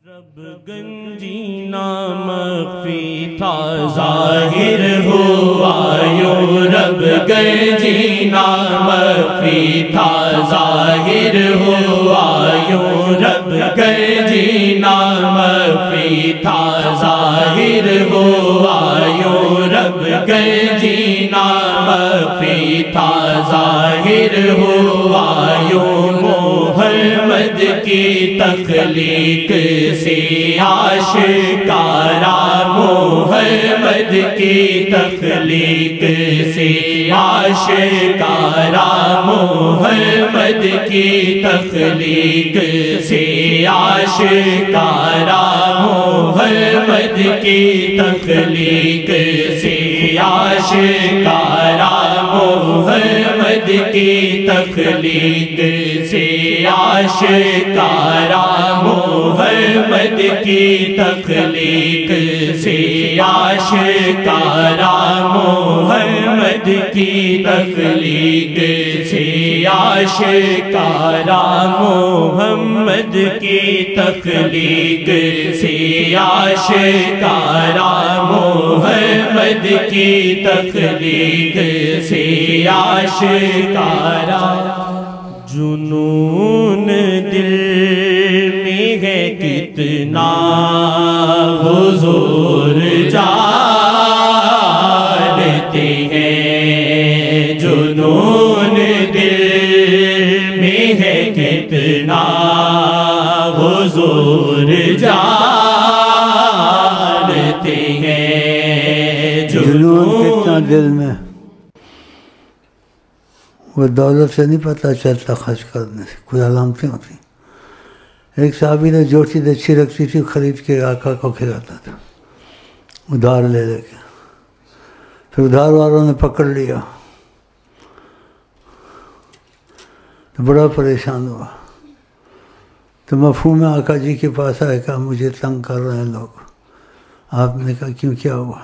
رب گنجی نام مخفی تھا ظاہر ہوا یوں، رب گنجی نام مخفی تھا ظاہر ہوا یوں، رب گنجی نام مخفی تھا ظاہر ہوا یوں، رب گنجی نام مخفی تھا ظاہر ہوا یوں، محمد کی تخلیق سے آشکارا، محمد کی تخلیق سے آشکارا، محمد کی تخلیق سے آشکارا، محمد کی تخلیق سے آشکارا، محمد کی تخلیق سے آشکارا، محمد کی تخلیق سے آشکارا، محمد کی تخلیق سے آشکارا، محمد کی تخلیق سے آشکارا، محمد کی تخلیق سے آشکارا۔ جنون دل میں ہے کتنا حضور جانتے ہیں، جنون دل میں ہے کتنا حضور جانتے ہیں، جنون کتنا دل میں، وہ دولت سے نہیں پتہ چلتا، خرچ کرنے سے کوئی علامتیں ہوتی۔ ایک صحابی نے جو چیز اچھی لگتی تھی خرید کے آقا کو کھلاتا تھا، ادھار لے لے کے، پھر ادھار والوں نے پکڑ لیا تو بڑا پریشان ہوا، تو مفہوم آقا جی کے پاس آئے، کہا مجھے تنگ کر رہے ہیں لوگ۔ آپ نے کہا کیوں، کیا ہوا؟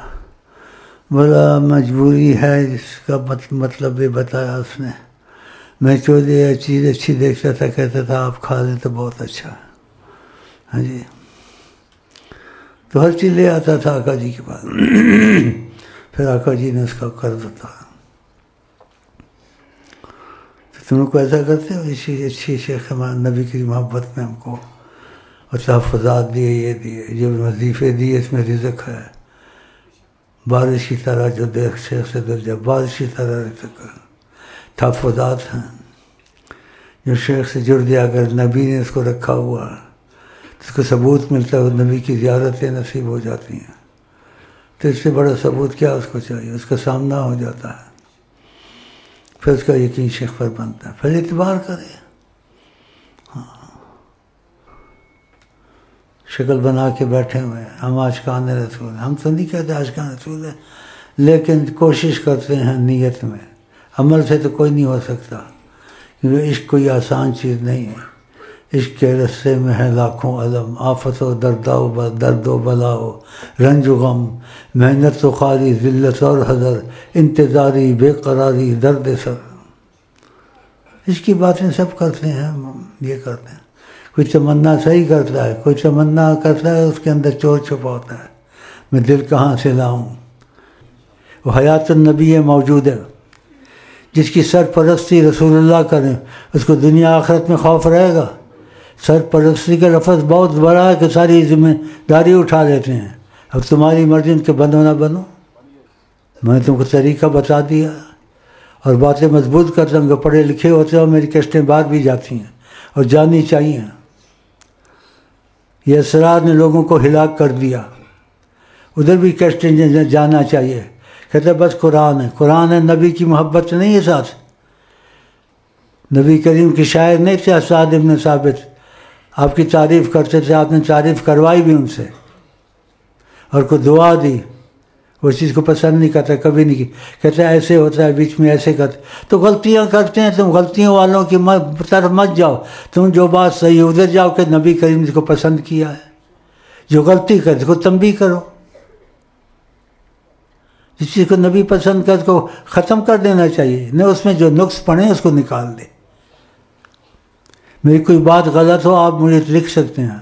بولا مجبوری ہے، اس کا مطلب بھی بتایا اس نے۔ میں جو چیز اچھی دیکھتا تھا کہتا تھا آپ کھا لیں تو بہت اچھا ہے، ہاں جی، تو ہر چیز لے آتا تھا آقا جی کے پاس۔ پھر آقا جی نے اس کا قرض اتارا۔ تو تم لوگ کو ایسا کرتے ہو؟ اچھی شیخ ہمارے نبی کی محبت میں ہم کو اور تحفظات دیے، یہ دیے، جو وظیفے دیے، اس میں رزق ہے، بارش کی طرح جو دیکھ شیخ سے دل جب بارش کی طرح رزق ہے، تحفظات ہیں، جو شیخ سے جڑ گیا، اگر نبی نے اس کو رکھا ہوا ہے تو اس کو ثبوت ملتا ہے، نبی کی زیارتیں نصیب ہو جاتی ہیں، تو اس سے بڑا ثبوت کیا اس کو چاہیے؟ اس کا سامنا ہو جاتا ہے، پھر اس کا یقین شیخ پر بنتا ہے، پھر اعتبار کرے۔ شکل بنا کے بیٹھے ہوئے ہیں ہم عاشقان رسول، ہم تو نہیں کہتے عاشقان رسول ہیں، لیکن کوشش کرتے ہیں نیت میں، عمل سے تو کوئی نہیں ہو سکتا، کیونکہ عشق کوئی آسان چیز نہیں ہے۔ عشق کے رستے میں ہے لاکھوں علم، آفت و درد و بلا ہو، رنج و غم، محنت و خواری، ذلت اور حذر، انتظاری، بے قراری، درد سر۔ عشق کی باتیں سب کرتے ہیں، ہم یہ کرتے ہیں۔ کوئی تمنا صحیح کرتا ہے، کوئی تمنا کرتا ہے اس کے اندر چور چھپا ہوتا ہے، میں دل کہاں سے لاؤں۔ وہ حیات النبی موجود ہے، جس کی سرپرستی رسول اللہ کریں اس کو دنیا آخرت میں خوف رہے گا۔ سرپرستی کا لفظ بہت بڑا ہے کہ ساری ذمہ داری اٹھا لیتے ہیں، اب تمہاری مرضی کے بنو نہ بنو، میں تم کو طریقہ بتا دیا اور باتیں مضبوط کرتا ہوں کہ پڑھے لکھے ہوتے ہو، میری کشتیں بعد بھی جاتی ہیں اور جانی چاہیے۔ یہ اسرار نے لوگوں کو ہلاک کر دیا، ادھر بھی کشتیں جانا چاہیے۔ کہتے بس قرآن ہے، قرآن ہے، نبی کی محبت نہیں ہے ساتھ۔ نبی کریم کے شاعر نہیں تھے اسعد ابن ثابت، آپ کی تعریف کرتے تھے، آپ نے تعریف کروائی بھی ان سے اور کو دعا دی، وہ چیز کو پسند نہیں کرتا، کبھی نہیں کی، کہتے ایسے ہوتا ہے بیچ میں ایسے کرتے، تو غلطیاں کرتے ہیں، تم غلطیوں والوں کی طرف مت جاؤ، تم جو بات صحیح ہے ادھر جاؤ کہ نبی کریم نے اس کو پسند کیا ہے، جو غلطی کرتے اس کو تنبیہ کرو، جس چیز کو نبی پسند کر اس کو ختم کر دینا چاہیے، نہ اس میں جو نقص پڑے اس کو نکال دے۔ میری کوئی بات غلط ہو آپ مجھے لکھ سکتے ہیں،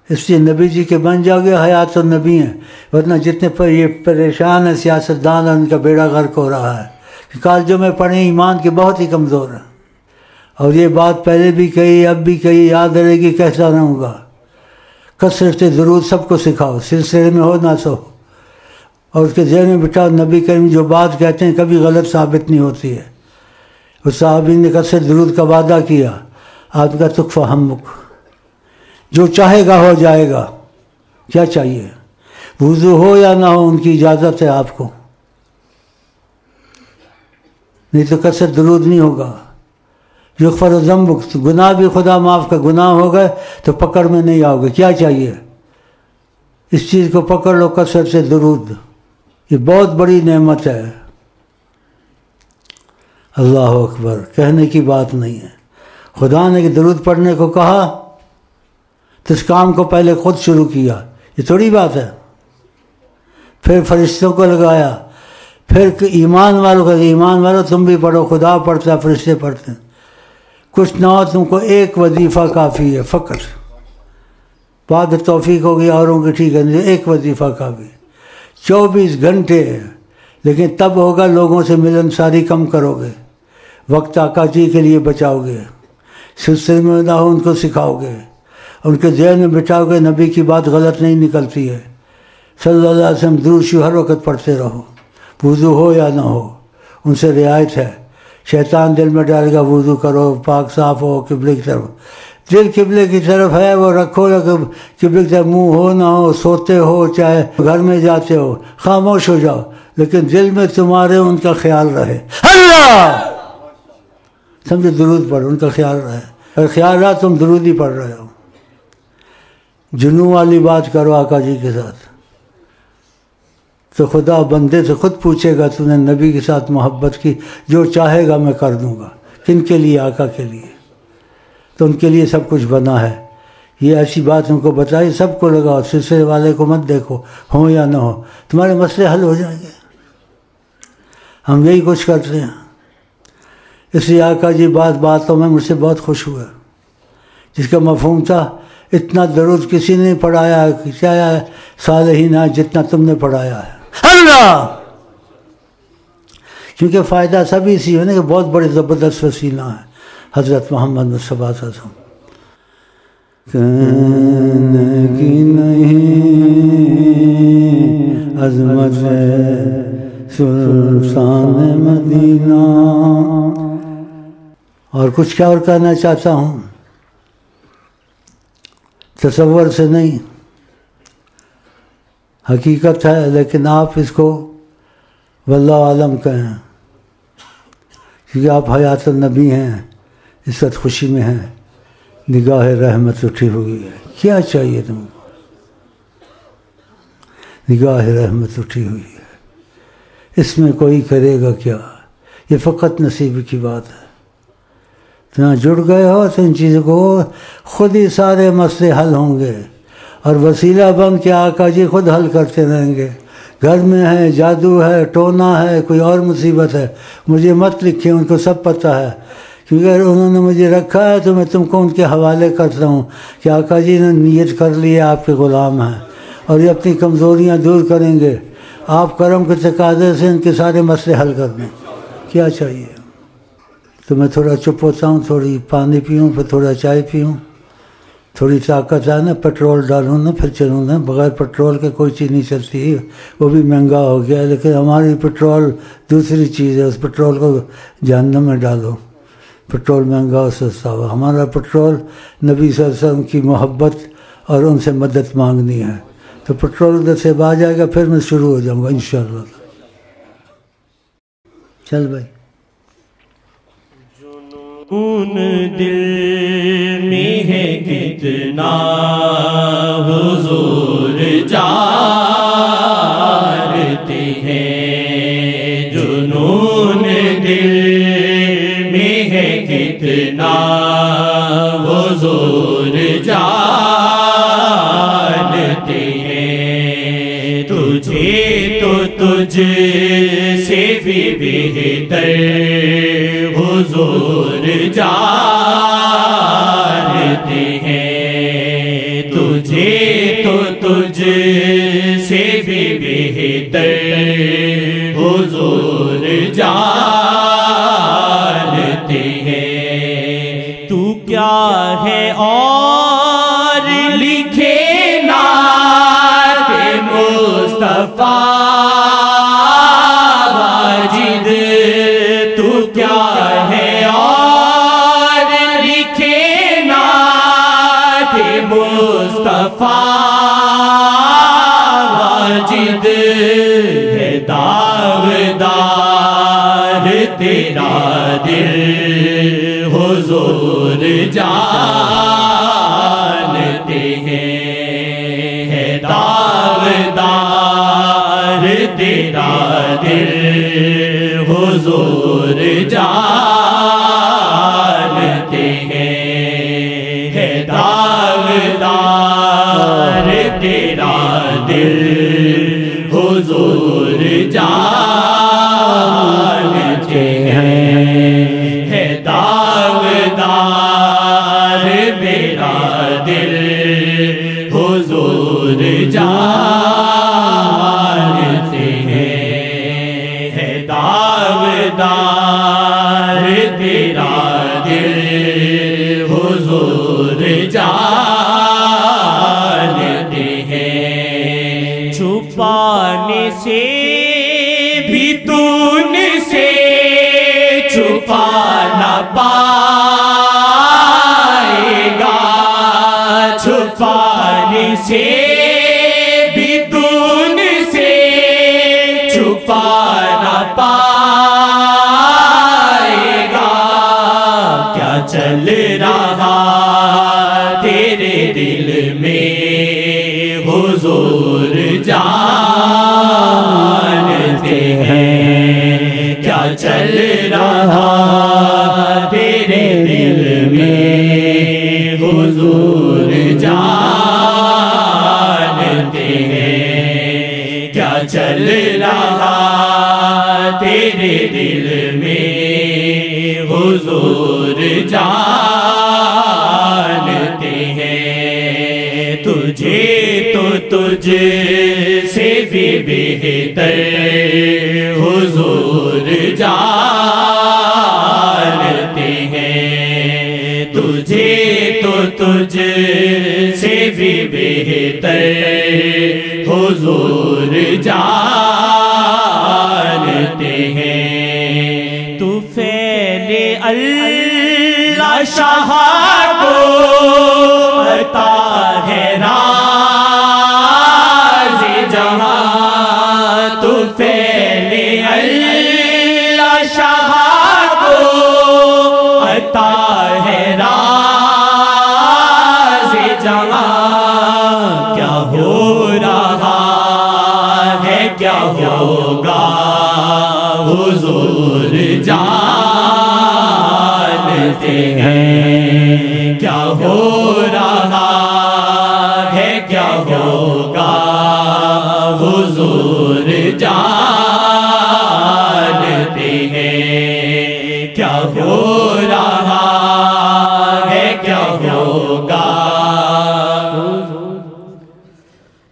اس لیے نبی جی کے بن جاؤ گے حیات النبی ہیں، ورنہ جتنے پر یہ پریشان ہیں سیاستدان ان کا بیڑا غرق ہو رہا ہے کہ کالجوں میں پڑھیں ایمان کے بہت ہی کمزور ہیں، اور یہ بات پہلے بھی کہی اب بھی کہی، یاد رہے گی، کہتا رہوں گا۔ کثرت درود سب کو سکھاؤ، سلسلے میں ہو نہ سو، اور اس کے ذہن میں بٹھاؤ نبی کریم جو بات کہتے ہیں کبھی غلط ثابت نہیں ہوتی ہے۔ اس صحابی نے کثرت درود کا وعدہ کیا، آپ کا تکفہ ہمک، جو چاہے گا ہو جائے گا۔ کیا چاہیے؟ وضو ہو یا نہ ہو ان کی اجازت ہے آپ کو، نہیں تو کثرت درود نہیں ہوگا۔ یغفر ذنبک، گناہ بھی خدا معاف کا، گناہ ہو گئے تو پکڑ میں نہیں آؤ گے۔ کیا چاہیے؟ اس چیز کو پکڑ لو، کثرت سے درود، یہ بہت بڑی نعمت ہے۔ اللہ اکبر، کہنے کی بات نہیں ہے۔ خدا نے کہ درود پڑھنے کو کہا تو اس کام کو پہلے خود شروع کیا، یہ تھوڑی بات ہے۔ پھر فرشتوں کو لگایا، پھر ایمان والوں کو، ایمان والوں تم بھی پڑھو، خدا پڑھتا ہے، فرشتے پڑھتے ہیں۔ کچھ نہ ہو تم کو ایک وظیفہ کافی ہے فقط، بعد توفیق ہوگی اوروں کی ٹھیک ہے، ایک وظیفہ کافی، 24 گھنٹے، لیکن تب ہوگا لوگوں سے ملنساری کم کرو گے، وقت آقا جی کے لیے بچاؤ گے، سلسلے میں نہ ہو ان کو سکھاؤ گے، ان کے ذہن میں بٹھاؤ گے نبی کی بات غلط نہیں نکلتی ہے، صلی اللہ علیہ وسلم درود شریف ہر وقت پڑھتے رہو، وضو ہو یا نہ ہو، ان سے رعایت ہے۔ شیطان دل میں ڈالے گا وضو کرو، پاک صاف ہو، قبلے کی طرف، دل قبلے کی طرف ہے وہ رکھو، قبلے کی طرف منہ ہو نہ ہو، سوتے ہو چاہے گھر میں جاتے ہو، خاموش ہو جاؤ، لیکن دل میں تمہارے ان کا خیال رہے، اللہ سمجھے، درود پڑھو، ان کا خیال رہے، اگر خیال رہا تم درود ہی پڑھ رہے ہو۔ جنوں والی بات کرو آقا جی کے ساتھ تو خدا بندے سے خود پوچھے گا تو نے نبی کے ساتھ محبت کی، جو چاہے گا میں کر دوں گا۔ کن کے لیے؟ آقا کے لیے، تو ان کے لیے سب کچھ بنا ہے۔ یہ ایسی بات ان کو بتائی، سب کو لگاؤ، سلسلے والے کو مت دیکھو، ہو یا نہ ہو، تمہارے مسئلے حل ہو جائیں گے۔ ہم یہی کچھ کرتے ہیں، اس لیے آقا جی باتوں میں مجھ سے بہت خوش ہوئے، جس کا مفہوم تھا اتنا درود کسی نے پڑھایا کیا صالحین جتنا تم نے پڑھایا ہے، اللہ، کیونکہ فائدہ سبھی اسی ہے نا کہ بہت بڑے زبردست وسیلہ ہیں حضرت محمد مصطفیٰ صلی اللہ علیہ وسلم۔ کہنے کی نہیں عظمت سلطان مدینہ، اور کچھ کیا اور کہنا چاہتا ہوں، تصور سے نہیں، حقیقت ہے، لیکن آپ اس کو واللہ عالم کہیں، کیونکہ آپ حیات النبی ہیں، اس وقت خوشی میں ہیں، نگاہ رحمت اٹھی ہوئی ہے۔ کیا چاہیے تم کو؟ نگاہ رحمت اٹھی ہوئی ہے، اس میں کوئی کرے گا کیا، یہ فقط نصیب کی بات ہے۔ جہاں جڑ گئے ہو تو ان چیزوں کو خود ہی سارے مسئلے حل ہوں گے، اور وسیلہ بن کے آقا جی خود حل کرتے رہیں گے۔ گھر میں ہے، جادو ہے، ٹونا ہے، کوئی اور مصیبت ہے، مجھے مت لکھیں، ان کو سب پتہ ہے، کیونکہ اگر انہوں نے مجھے رکھا ہے تو میں تم کو ان کے حوالے کرتا ہوں کہ آقا جی نے نیت کر لی ہے، آپ کے غلام ہیں، اور یہ اپنی کمزوریاں دور کریں گے، آپ کرم کے تقاضے سے ان کے سارے مسئلے حل کر دیں۔ کیا چاہیے؟ تو میں تھوڑا چپ ہوتا ہوں، تھوڑی پانی پیوں، پھر تھوڑا چائے پیوں، تھوڑی طاقت آئے نا، پیٹرول ڈالوں نا، پھر چلوں نا، بغیر پیٹرول کے کوئی چیز نہیں چلتی، وہ بھی مہنگا ہو گیا، لیکن ہماری پیٹرول دوسری چیز ہے، اس پیٹرول کو جہنم میں ڈالو، پیٹرول مہنگا ہو سستا ہو، ہمارا پیٹرول نبی صلی اللہ علیہ وسلم کی محبت اور ان سے مدد مانگنی ہے، تو پیٹرول ادھر سے آ جائے گا، پھر میں شروع ہو جاؤں گا انشاءاللہ۔ چل بھائی، جنون دل میں ہے کتنا حضور جانتے ہیں، جنون دل میں ہے کتنا حضور جانتے ہیں، تجھے تو تجھ سے بھی بہتر حضور جانتے ہیں، تجھے تو تجھ سے بھی بہتر حضور جانتے ہیں. تو کیا ہے اور لکھے نعت مصطفیٰ واجد. تو کیا ہے اور لکھے نعت مصطفیٰ واجد. ہے داغدار تیرا دل حضور جانتے ہیں. ہے داغدار تیرا دل حضور جانتے ہیں. ہے داغدار تیرا دل حضور جانتے ہیں. ہے داغدار میرا دل حضور جانتے ہیں. ہے داغدار تیرا دل حضور جانتے ہیں. چھپانے سے بھی تو ان سے چھپا نہ پائے گا. چھپانے سے بھی تو ان سے چھپا نہ پائے گا. کیا چل رہا تیرے دل میں حضور جانتے ہیں. کیا چل رہا تیرے دل میں حضور جانتے ہیں. کیا چل رہا تیرے دل میں حضور جانتے ہیں. تجھے تو تجھ سے بھی بہتر حضور جانتے ہیں. تجھے تو تجھ سے بھی بہتر حضور جانتے ہیں. تو فعل اللہ شاہ کو عطا ہے راز جہاں. تو فعل اللہ شاہ کو عطا ہے راز جہاں. کیا ہو رہا ہے کیا ہوگا حضور جانتے ہیں. کیا ہو رہا ہے کیا ہوگا حضور جانتے ہیں. کیا ہو رہا ہے کیا ہوگا.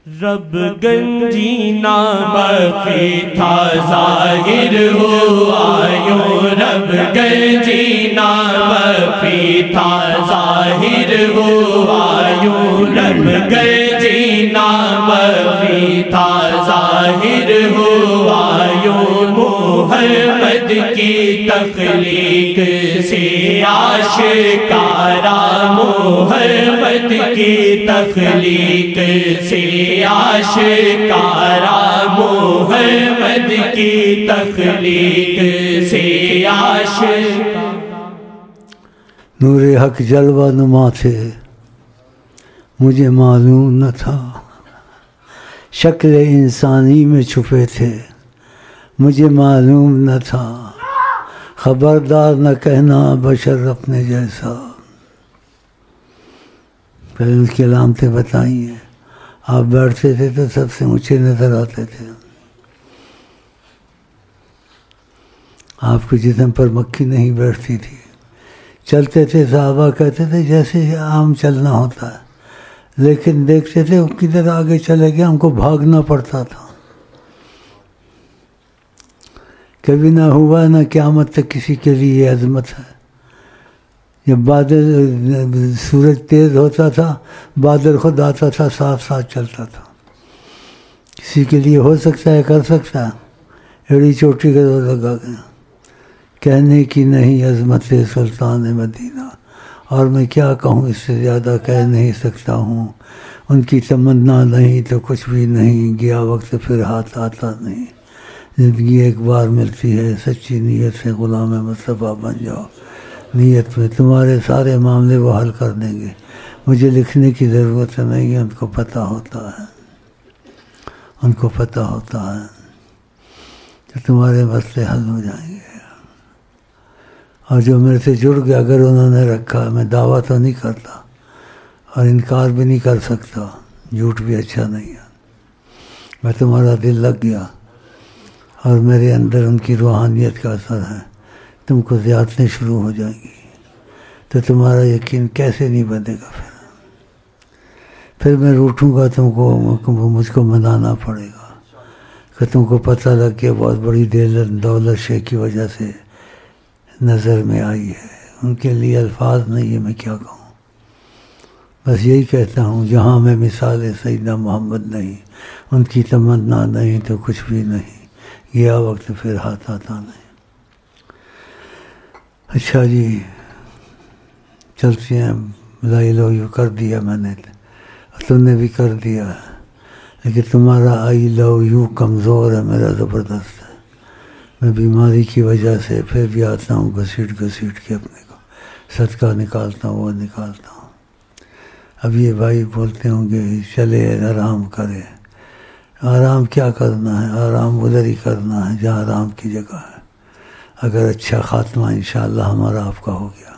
رب گنجی نام پہ تھا ظاہر ہوا یوں. رب گنجی نام پہ تھا ظاہر ہوا یوں. رب گنجی نام پہ تھا ظاہر ہوا یوں. محمد کی تخلیق سے آشکارا. محمد کی تخلیق سے آشکارا. محمد کی تخلیق سے آشکارا. نور حق جلوہ نما تھے مجھے معلوم نہ تھا. شکل انسانی میں چھپے تھے مجھے معلوم نہ تھا. خبردار نہ کہنا بشر اپنے جیسا. پھر ان کی علامتیں بتائی ہیں. آپ بیٹھتے تھے تو سب سے اونچے نظر آتے تھے. آپ کے جسم پر مکھی نہیں بیٹھتی تھی. چلتے تھے صحابہ کہتے تھے جیسے عام چلنا ہوتا ہے. لیکن دیکھتے تھے وہ کدھر آگے چلے گیا، ہم کو بھاگنا پڑتا تھا. کبھی نہ ہوا نہ قیامت تک کسی کے لیے یہ عظمت ہے. جب بادل سورج تیز ہوتا تھا، بادل خود آتا تھا، ساتھ ساتھ چلتا تھا. کسی کے لیے ہو سکتا ہے، کر سکتا ہے. ایڑی چوٹی کا زور لگا گیا. کہنے کی نہیں عظمت سلطان مدینہ، اور میں کیا کہوں، اس سے زیادہ کہہ نہیں سکتا ہوں. ان کی تمنا نہیں تو کچھ بھی نہیں، گیا وقت پھر ہاتھ آتا نہیں. زندگی ایک بار ملتی ہے، سچی نیت سے غلام مصطفیٰ بن جاؤ. نیت میں تمہارے سارے معاملے وہ حل کر دیں گے. مجھے لکھنے کی ضرورت نہیں ہے، ان کو پتہ ہوتا ہے، ان کو پتہ ہوتا ہے کہ تمہارے مسئلے حل ہو جائیں گے. اور جو میرے سے جڑ گیا، اگر انہوں نے رکھا، میں دعویٰ تو نہیں کرتا اور انکار بھی نہیں کر سکتا، جھوٹ بھی اچھا نہیں ہے. میں تمہارا دل لگ گیا اور میرے اندر ان کی روحانیت کا اثر ہے. تم کو زیادتیں شروع ہو جائیں گی تو تمہارا یقین کیسے نہیں بنے گا. پھر میں روٹھوں گا، تم کو مجھ کو منانا پڑے گا کہ تم کو پتہ لگ گیا بہت بڑی دولت شیخ کی وجہ سے نظر میں آئی ہے. ان کے لیے الفاظ نہیں ہے، میں کیا کہوں. بس یہی کہتا ہوں، جہاں میں مثال سیدنا محمد نہیں، ان کی تمنا نہیں تو کچھ بھی نہیں، گیا وقت پھر ہاتھ آتا نہیں. اچھا جی، چلتے ہیں. لا الہ یو کر دیا میں نے، تم نے بھی کر دیا ہے، لیکن تمہارا آئی لو یو کمزور ہے، میرا زبردست ہے. میں بیماری کی وجہ سے پھر بھی آتا ہوں، گھسیٹ کے اپنے کو صدقہ نکالتا ہوں، وہ نکالتا ہوں. اب یہ بھائی بولتے ہوں گے چلے آرام کرے. آرام کیا کرنا ہے؟ آرام ادھر ہی کرنا ہے جہاں آرام کی جگہ ہے. اگر اچھا خاتمہ انشاءاللہ ہمارا آپ کا ہو گیا.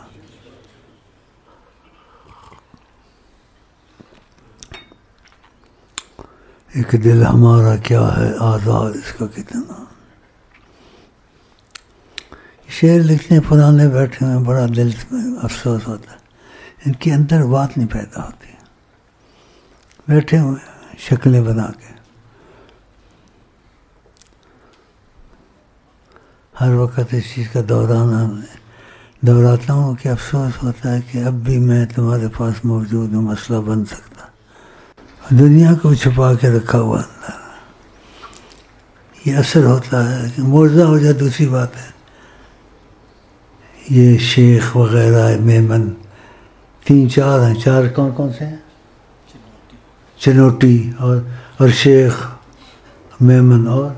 ایک دل ہمارا کیا ہے آزاد، اس کا کتنا. شعر لکھنے پرانے بیٹھے ہوئے بڑا دل میں افسوس ہوتا ہے، ان کے اندر بات نہیں پیدا ہوتی. بیٹھے ہوئے شکلیں بنا کے، ہر وقت اس چیز کا دہراتا ہوں کہ افسوس ہوتا ہے کہ اب بھی میں تمہارے پاس موجود ہوں، مسئلہ بن سکتا. دنیا کو چھپا کے رکھا ہوا اندر. یہ اثر ہوتا ہے کہ معجزہ ہو جائے دوسری بات ہے. یہ شیخ وغیرہ میمن 3-4 ہیں. 4 کون سے ہیں؟ چنوٹی اور شیخ میمن اور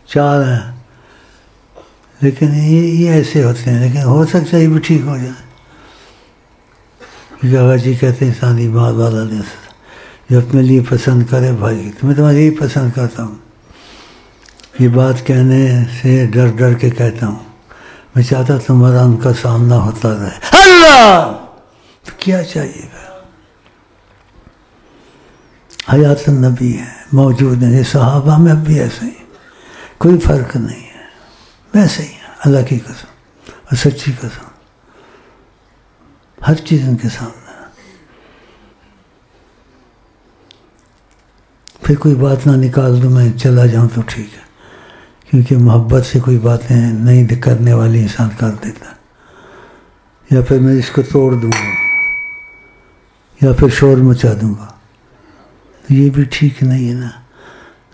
4 ہیں. لیکن یہ ایسے ہوتے ہیں، لیکن ہو سکتا ہے یہ بھی ٹھیک ہو جائے. آغا جی کہتے ہیں انسانی بات والا جو اپنے لیے پسند کرے بھائی، تو میں تمہارے لیے پسند کرتا ہوں. یہ بات کہنے سے ڈر کے کہتا ہوں. میں چاہتا تمہارا ان کا سامنا ہوتا رہے. اللہ تو کیا چاہیے گا. حیات النبی ہے، موجود ہیں. یہ صحابہ میں اب بھی ایسے ہی، کوئی فرق نہیں ہے، ویسے ہی ہے. اللہ کی قسم اور سچی قسم، ہر چیز ان کے سامنے. پھر کوئی بات نہ نکال دوں میں چلا جاؤں تو ٹھیک ہے، کیونکہ محبت سے کوئی باتیں نہیں کرنے والی انسان کر دیتا. یا پھر میں اس کو توڑ دوں گا یا پھر شور مچا دوں گا. یہ بھی ٹھیک نہیں ہے نا.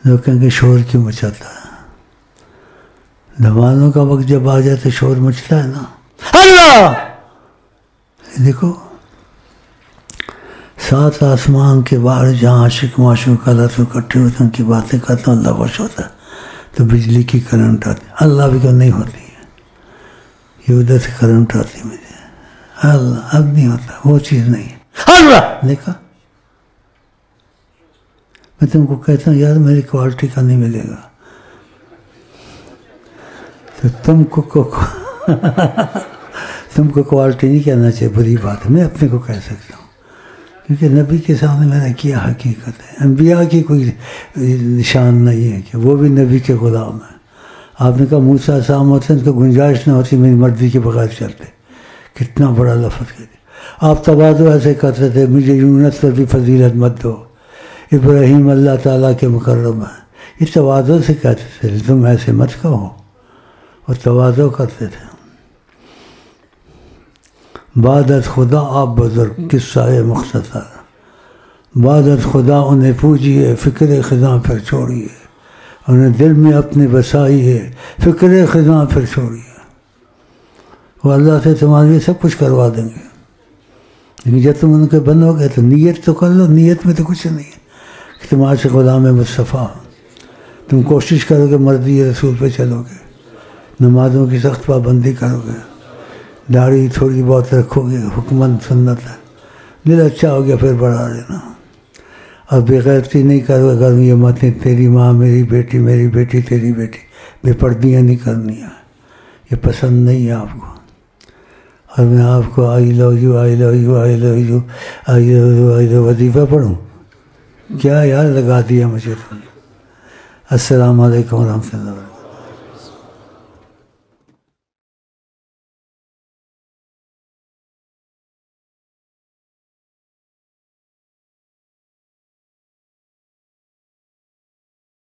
لوگ کہیں گے شور کیوں مچاتا ہے؟ دھمالوں کا وقت جب آ جائے تو شور مچتا ہے نا. اللہ دیکھو، 7 آسمان کے باہر جہاں عاشق معشوق اللہ سے اکٹھے ہوتے ہیں، ان کی باتیں کرتا ہوں، اللہ خوش ہوتا ہے. تو بجلی کی کرنٹ آتی، اللہ بھی کو نہیں ہوتی ہے. یہ ادھر سے کرنٹ آتی مجھے، اللہ اب نہیں ہوتا، وہ چیز نہیں ہے. اللہ دیکھا، میں تم کو کہتا ہوں یار میری کوالٹی کا نہیں ملے گا، تو تم کو کوالٹی نہیں کہنا چاہیے، بری بات ہے. میں اپنے کو کہہ سکتا ہوں کیونکہ نبی کے سامنے میں نے کیا حقیقت ہے. انبیاء کی کوئی نشان نہیں ہے کہ وہ بھی نبی کے غلام ہیں. آپ نے کہا موسیٰ سام ہوتے ہیں تو گنجائش نہ ہوتی میری مرضی کے بغیر چلتے. کتنا بڑا لفظ کہہ دیا. آپ تواضع ایسے کرتے تھے، مجھے یونس پر بھی فضیلت مت دو، ابراہیم اللہ تعالیٰ کے مکرم ہیں، یہ تواضع سے کہتے تھے، تم ایسے مت کہو، اور تواضع کرتے تھے۔ بعد از خدا آپ بزرگ قصہ مختصر، بعد از خدا انہیں پوجیے، فکر خزاں پھر چھوڑیے، انہیں دل میں اپنے بسائیے، فکر خزاں پھر چھوڑیے۔ وہ اللہ سے تمہارے لیے سب کچھ کروا دیں گے، لیکن جب تم ان کے بنو گے تو نیت تو کر لو، نیت میں تو کچھ نہیں ہے کہ تم عاشق غلام مصطفیٰ، تم کوشش کرو گے مرضی رسول پہ چلو گے، نمازوں کی سخت پابندی کرو گے، داڑھی تھوڑی بہت رکھو گے، حکمن سنت ہے، دل اچھا ہو گیا پھر بڑھا لینا، اور بے غیرتی نہیں کرو گے، اگر یہ متیں تیری ماں میری بیٹی، میری بیٹی تیری بیٹی، بے پردیاں نہیں کرنی ہیں، یہ پسند نہیں ہے آپ کو۔ اور میں آپ کو I love you I love you I love you I love you I love وظیفہ پڑھوں؟ کیا یار لگا دیا مجھے تو۔ السلام علیکم ورحمۃ اللہ وبرکاتہ۔